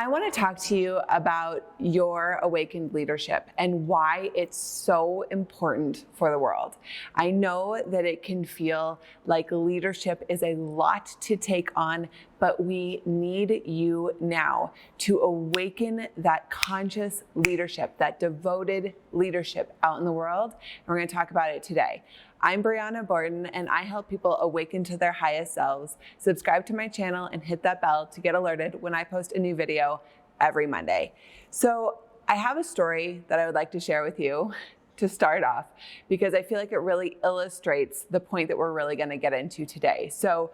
I want to talk to you about your awakened leadership and why it's so important for the world. I know that it can feel like leadership is a lot to take on, but we need you now to awaken that conscious leadership, that devoted leadership out in the world. And we're going to talk about it today. I'm Brianna Borden, and I help people awaken to their highest selves. Subscribe to my channel and hit that bell to get alerted when I post a new video every Monday. So I have a story that I would like to share with you to start off, because I feel like it really illustrates the point that we're really going to get into today. So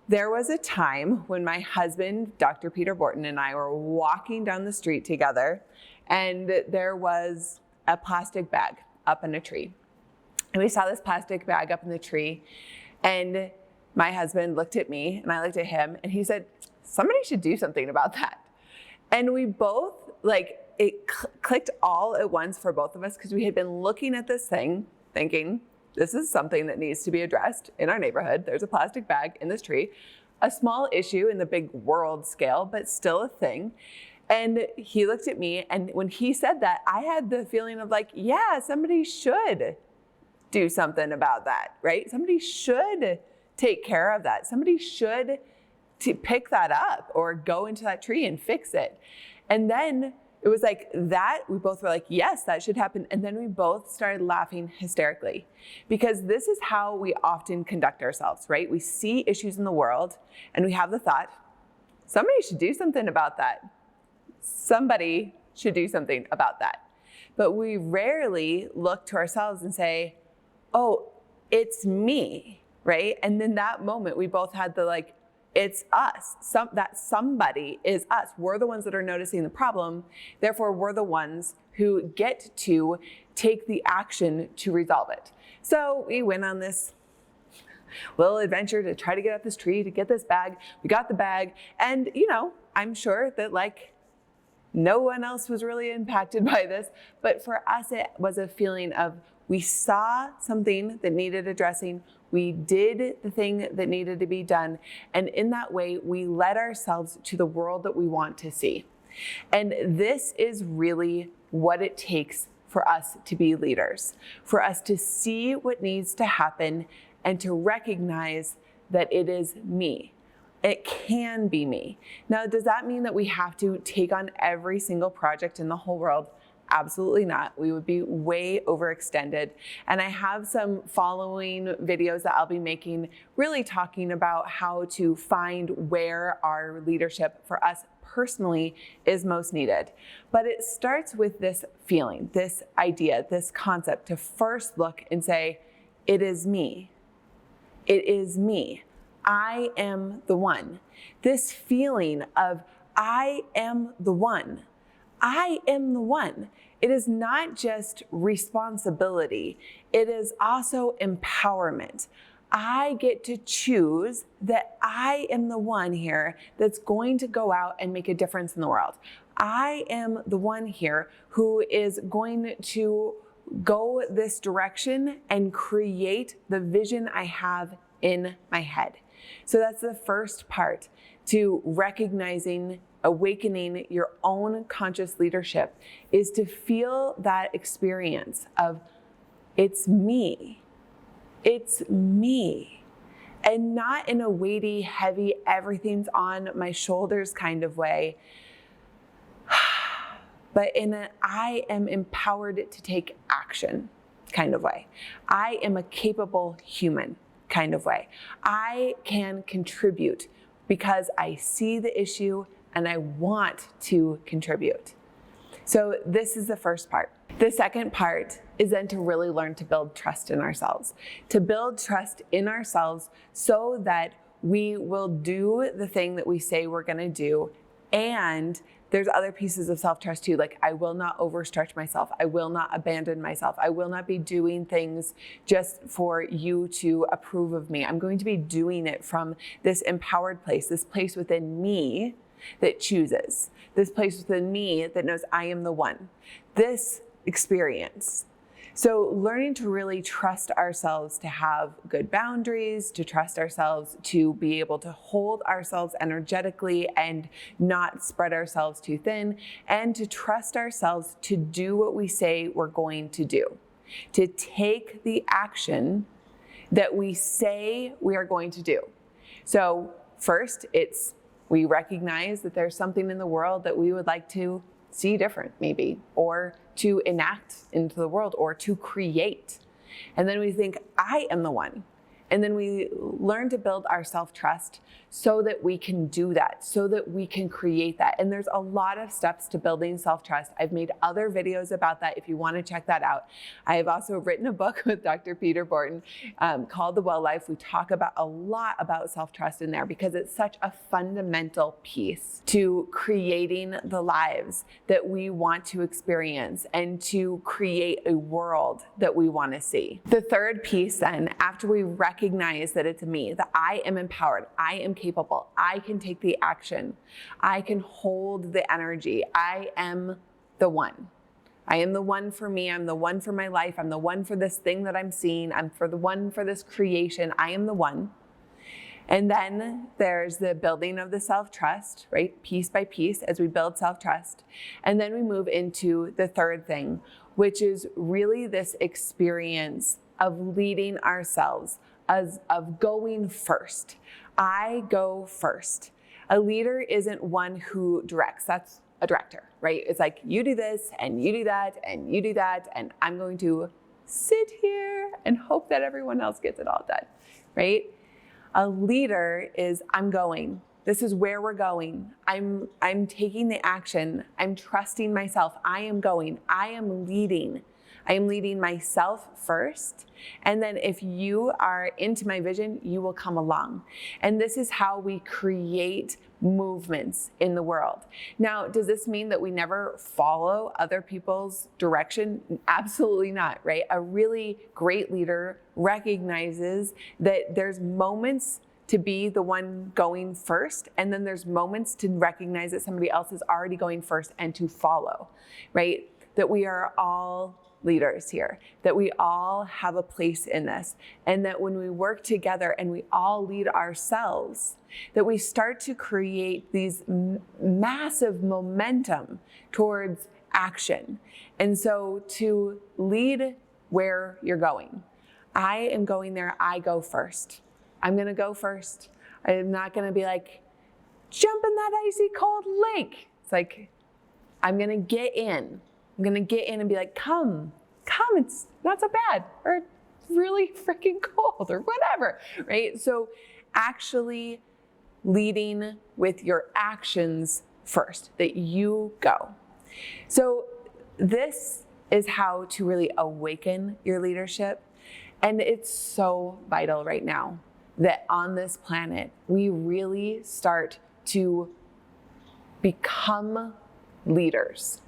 there was a time when my husband, Dr. Peter Bourton, and I were walking down the street together, and there was a plastic bag up in a tree. And we saw this plastic bag up in the tree, and my husband looked at me and I looked at him, and he said, somebody should do something about that. And we both, it clicked all at once for both of us, because we had been looking at this thing thinking, this is something that needs to be addressed in our neighborhood. There's a plastic bag in this tree, a small issue in the big world scale, but still a thing. And he looked at me, and when he said that, I had the feeling of like, yeah, somebody should do something about that, right? Somebody should take care of that. Somebody should pick that up or go into that tree and fix it. And then it was like that, we both were like, yes, that should happen. And then we both started laughing hysterically, because this is how we often conduct ourselves, right? We see issues in the world and we have the thought, somebody should do something about that. Somebody should do something about that. But we rarely look to ourselves and say, oh, it's me, right? And in that moment, we both had the it's us. That somebody is us. We're the ones that are noticing the problem. Therefore, we're the ones who get to take the action to resolve it. So we went on this little adventure to try to get up this tree, to get this bag. We got the bag, and I'm sure that no one else was really impacted by this, but for us, it was a feeling of, we saw something that needed addressing. We did the thing that needed to be done. And in that way, we led ourselves to the world that we want to see. And this is really what it takes for us to be leaders, for us to see what needs to happen and to recognize that it is me. It can be me. Now, does that mean that we have to take on every single project in the whole world? Absolutely not. We would be way overextended. And I have some following videos that I'll be making, really talking about how to find where our leadership for us personally is most needed. But it starts with this feeling, this idea, this concept, to first look and say, it is me. It is me. I am the one. This feeling of I am the one. I am the one. It is not just responsibility. It is also empowerment. I get to choose that I am the one here that's going to go out and make a difference in the world. I am the one here who is going to go this direction and create the vision I have in my head. So that's the first part to recognizing, awakening your own conscious leadership, is to feel that experience of it's me. It's me. And not in a weighty, heavy, everything's on my shoulders kind of way, but in an I am empowered to take action kind of way. I am a capable human kind of way. I can contribute because I see the issue and I want to contribute. So this is the first part. The second part is then to really learn to build trust in ourselves, to build trust in ourselves so that we will do the thing that we say we're going to do. And there's other pieces of self-trust too, like I will not overstretch myself. I will not abandon myself. I will not be doing things just for you to approve of me. I'm going to be doing it from this empowered place, this place within me that chooses, this place within me that knows I am the one. This experience So learning to really trust ourselves to have good boundaries, to trust ourselves to be able to hold ourselves energetically and not spread ourselves too thin, and to trust ourselves to do what we say we're going to do, to take the action that we say we are going to do. So first, we recognize that there's something in the world that we would like to see different, maybe, or to enact into the world, or to create. And then we think, I am the one. And then we learn to build our self-trust so that we can do that, so that we can create that. And there's a lot of steps to building self-trust. I've made other videos about that if you want to check that out. I have also written a book with Dr. Peter Bourton called The Well Life. We talk about a lot about self-trust in there because it's such a fundamental piece to creating the lives that we want to experience and to create a world that we want to see. The third piece then, after we recognize that it's me, that I am empowered, I am capable, I can take the action, I can hold the energy, I am the one. I am the one for me, I'm the one for my life, I'm the one for this thing that I'm seeing, I'm the one for this creation, I am the one. And then there's the building of the self-trust, right? Piece by piece as we build self-trust. And then we move into the third thing, which is really this experience of leading ourselves, of going first. I go first. A leader isn't one who directs. That's a director, right? It's like, you do this and you do that and you do that, and I'm going to sit here and hope that everyone else gets it all done, right? A leader is, I'm going. This is where we're going. I'm taking the action. I'm trusting myself. I am going. I am leading. I am leading myself first. And then if you are into my vision, you will come along. And this is how we create movements in the world. Now, does this mean that we never follow other people's direction? Absolutely not, right? A really great leader recognizes that there's moments to be the one going first, and then there's moments to recognize that somebody else is already going first and to follow, right? That we are all leaders here, that we all have a place in this, and that when we work together and we all lead ourselves, that we start to create these massive momentum towards action. And so to lead where you're going, I am going there, I go first. I'm gonna go first. I'm not gonna be like, jump in that icy cold lake. It's like, I'm gonna get in. I'm gonna get in and be like, come, it's not so bad, or it's really freaking cold, or whatever, right? So actually leading with your actions first, that you go. So this is how to really awaken your leadership. And it's so vital right now that on this planet, we really start to become leaders.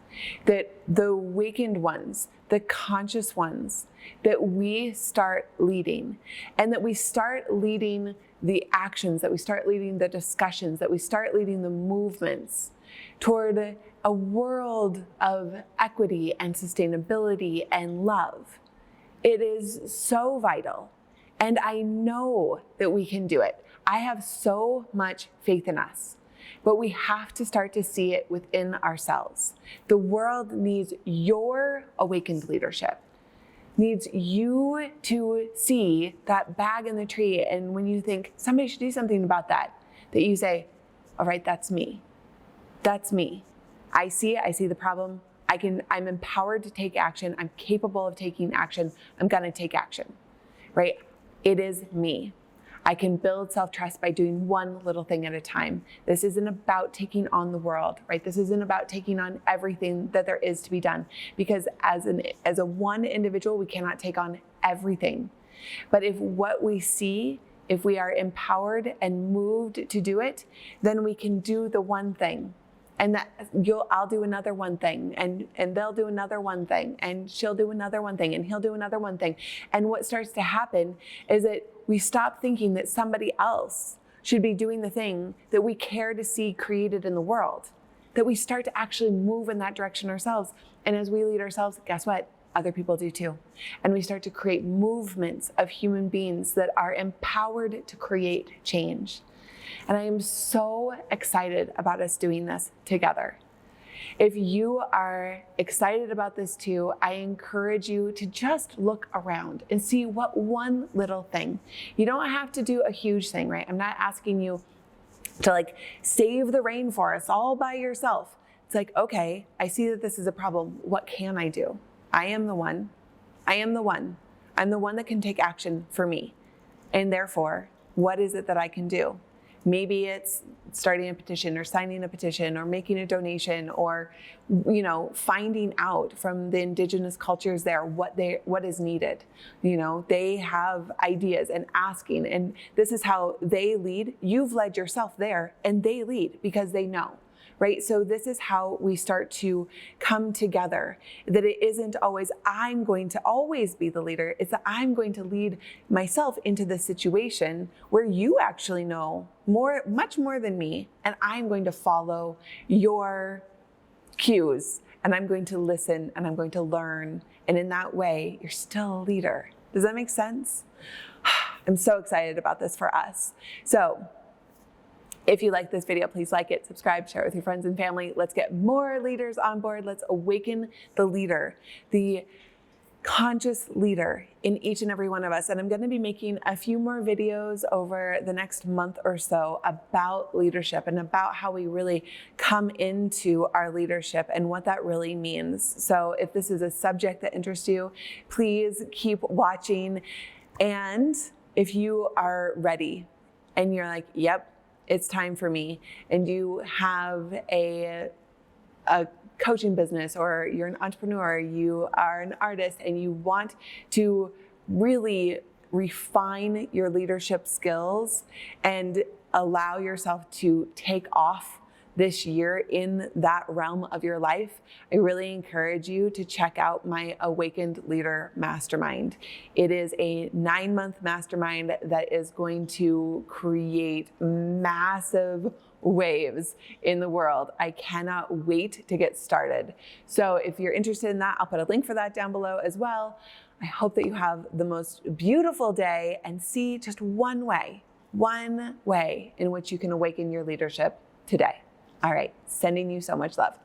That the awakened ones, the conscious ones, that we start leading, and that we start leading the actions, that we start leading the discussions, that we start leading the movements toward a world of equity and sustainability and love. It is so vital. And I know that we can do it. I have so much faith in us. But we have to start to see it within ourselves. The world needs your awakened leadership, needs you to see that bag in the tree. And when you think somebody should do something about that, that you say, all right, that's me. That's me. I see it. I see the problem. I'm empowered to take action. I'm capable of taking action. I'm going to take action, right? It is me. I can build self-trust by doing one little thing at a time. This isn't about taking on the world, right? This isn't about taking on everything that there is to be done, because as a one individual, we cannot take on everything. But if what we see, if we are empowered and moved to do it, then we can do the one thing. And that I'll do another one thing, and they'll do another one thing, and she'll do another one thing, and he'll do another one thing. And what starts to happen is that we stop thinking that somebody else should be doing the thing that we care to see created in the world, that we start to actually move in that direction ourselves. And as we lead ourselves, guess what? other people do too. And we start to create movements of human beings that are empowered to create change. And I am so excited about us doing this together. If you are excited about this too, I encourage you to just look around and see what one little thing. You don't have to do a huge thing, right? I'm not asking you to save the rainforest all by yourself. It's like, okay, I see that this is a problem. What can I do? I am the one. I am the one. I'm the one that can take action for me. And therefore, what is it that I can do? Maybe it's starting a petition or signing a petition or making a donation or, finding out from the indigenous cultures there what is needed. They have ideas and asking, and this is how they lead. You've led yourself there, and they lead because they know. Right? So this is how we start to come together, that it isn't always, I'm going to always be the leader. It's that I'm going to lead myself into the situation where you actually know much more than me, and I'm going to follow your cues, and I'm going to listen, and I'm going to learn. And in that way, you're still a leader. Does that make sense? I'm so excited about this for us. So, if you like this video, please like it, subscribe, share it with your friends and family. Let's get more leaders on board. Let's awaken the leader, the conscious leader in each and every one of us. And I'm going to be making a few more videos over the next month or so about leadership and about how we really come into our leadership and what that really means. So if this is a subject that interests you, please keep watching. And if you are ready and you're like, yep, it's time for me, and you have a coaching business, or you're an entrepreneur, you are an artist, and you want to really refine your leadership skills and allow yourself to take off this year in that realm of your life, I really encourage you to check out my Awakened Leader Mastermind. It is a 9-month mastermind that is going to create massive waves in the world. I cannot wait to get started. So if you're interested in that, I'll put a link for that down below as well. I hope that you have the most beautiful day and see just one way in which you can awaken your leadership today. All right, sending you so much love.